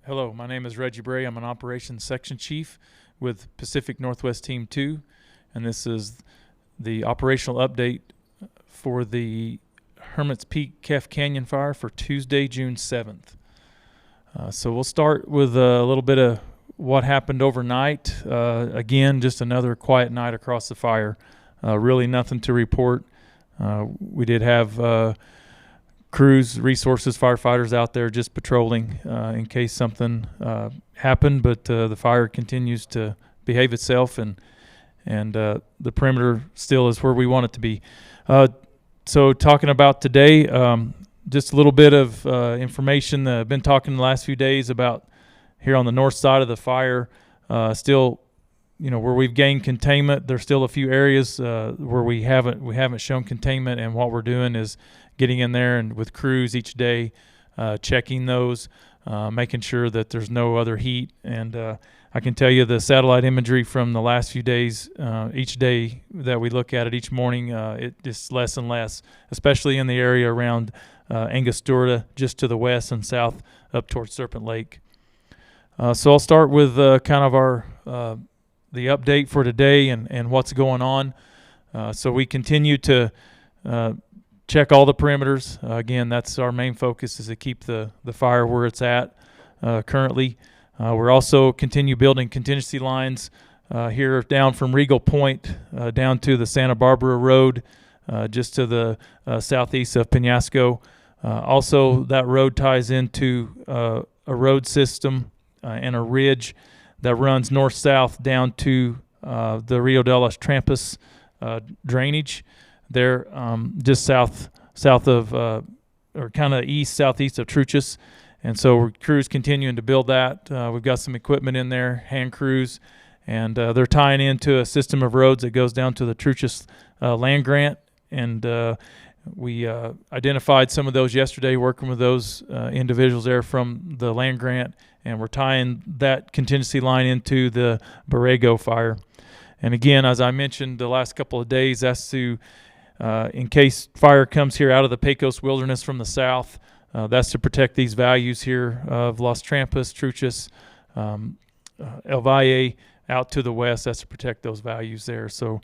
Hello, my name is Reggie Bray. I'm an operations section chief with Pacific Northwest Team 2, and this is the operational update for the Hermits Peak Kef Canyon fire for Tuesday, June 7th. So we'll start with a little bit of what happened overnight. Again, just another quiet night across the fire. Really nothing to report. We did have crews, resources, firefighters out there just patrolling in case something happened, but the fire continues to behave itself, and the perimeter still is where we want it to be. So talking about today, just a little bit of information. I've been talking the last few days about here on the north side of the fire, still, where we've gained containment. There's still a few areas where we haven't shown containment, and what we're doing is getting in there and with crews each day, checking those, making sure that there's no other heat. And I can tell you the satellite imagery from the last few days, each day that we look at it each morning, it's less and less, especially in the area around Angostura, just to the west and south up towards Serpent Lake. So I'll start with kind of our the update for today and what's going on. So we continue to check all the perimeters. Again, that's our main focus, is to keep the fire where it's at currently. We're also continue building contingency lines here down from Regal Point down to the Santa Barbara Road, just to the southeast of Penasco. Also, that road ties into a road system and a ridge that runs north-south down to the Rio de las Trampas drainage. There, just south of, or kind of southeast of Truchas. And so crews continuing to build that. We've got some equipment in there, hand crews, and they're tying into a system of roads that goes down to the Truchas land grant. And we identified some of those yesterday, working with those individuals there from the land grant, and we're tying that contingency line into the Borrego fire. And again, as I mentioned the last couple of days, that's to in case fire comes here out of the Pecos Wilderness from the south, that's to protect these values here of Las Trampas, Truchas, El Valle, out to the west. That's to protect those values there. So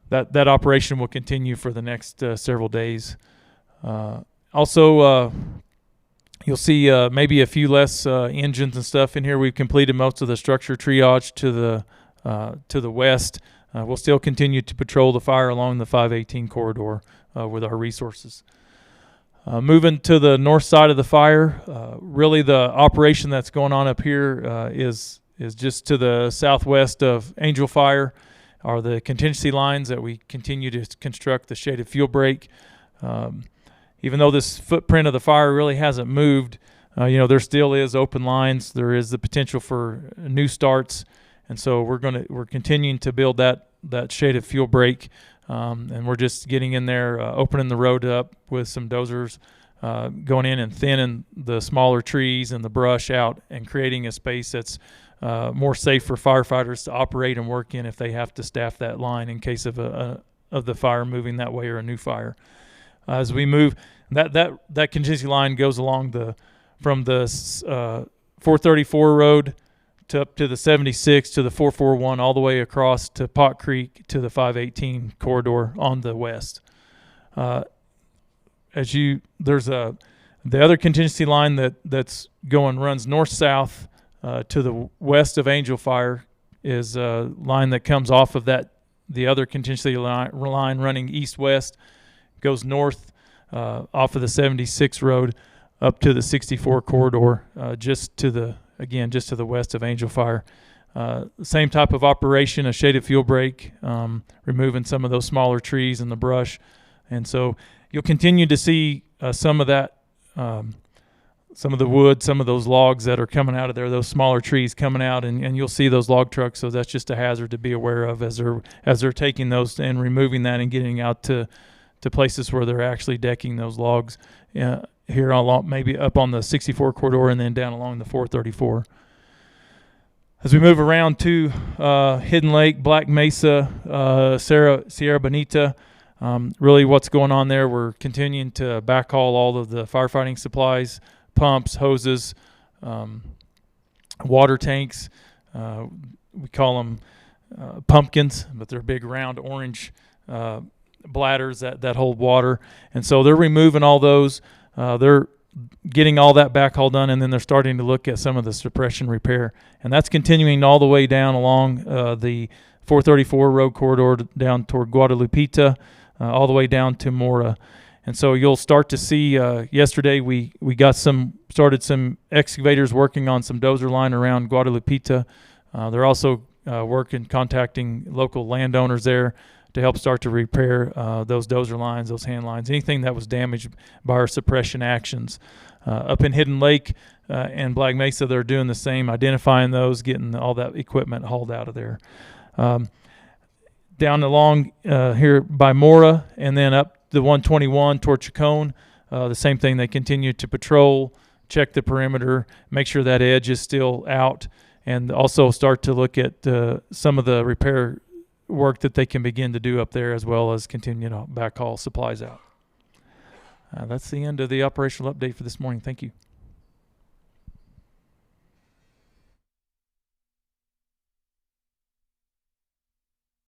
that operation will continue for the next several days. Also, you'll see maybe a few less engines and stuff in here. We've completed most of the structure triage to the west. We'll still continue to patrol the fire along the 518 corridor with our resources. Moving to the north side of the fire, really the operation that's going on up here is just to the southwest of Angel Fire, are the contingency lines that we continue to construct the shaded fuel break. Even though this footprint of the fire really hasn't moved, there still is open lines. There is the potential for new starts. And so we're continuing to build that shaded fuel break, and we're just getting in there, opening the road up with some dozers, going in and thinning the smaller trees and the brush out, and creating a space that's more safe for firefighters to operate and work in if they have to staff that line in case of the fire moving that way or a new fire. As we move, that contingency line goes along from the 434 road up to the 76 to the 441, all the way across to Pot Creek to the 518 corridor on the west. The other contingency line that's runs north-south to the west of Angel Fire is a line that comes off of the other contingency line running east-west, goes north off of the 76 road up to the 64 corridor, just to the west of Angel Fire. Same type of operation, a shaded fuel break, removing some of those smaller trees and the brush. And so you'll continue to see some of that, some of the wood, some of those logs that are coming out of there, those smaller trees coming out, and you'll see those log trucks. So that's just a hazard to be aware of as they're taking those and removing that and getting out to places where they're actually decking those logs. Here along, maybe up on the 64 corridor and then down along the 434. As we move around to Hidden Lake, Black Mesa, Sierra Bonita, really what's going on there, we're continuing to backhaul all of the firefighting supplies, pumps, hoses, water tanks. We call them pumpkins, but they're big round orange bladders that hold water. And so they're removing all those. They're getting all that backhaul done, and then they're starting to look at some of the suppression repair. And that's continuing all the way down along the 434 road corridor down toward Guadalupita, all the way down to Mora. And so you'll start to see, yesterday we started some excavators working on some dozer line around Guadalupita. They're also contacting local landowners there to help start to repair those dozer lines, those hand lines, anything that was damaged by our suppression actions. Up in Hidden Lake and Black Mesa, they're doing the same, identifying those, getting all that equipment hauled out of there. Down along here by Mora and then up the 121 toward Chacon, the same thing. They continue to patrol, check the perimeter, make sure that edge is still out, and also start to look at some of the repair work that they can begin to do up there, as well as continue to backhaul supplies out. That's the end of the operational update for this morning. Thank you.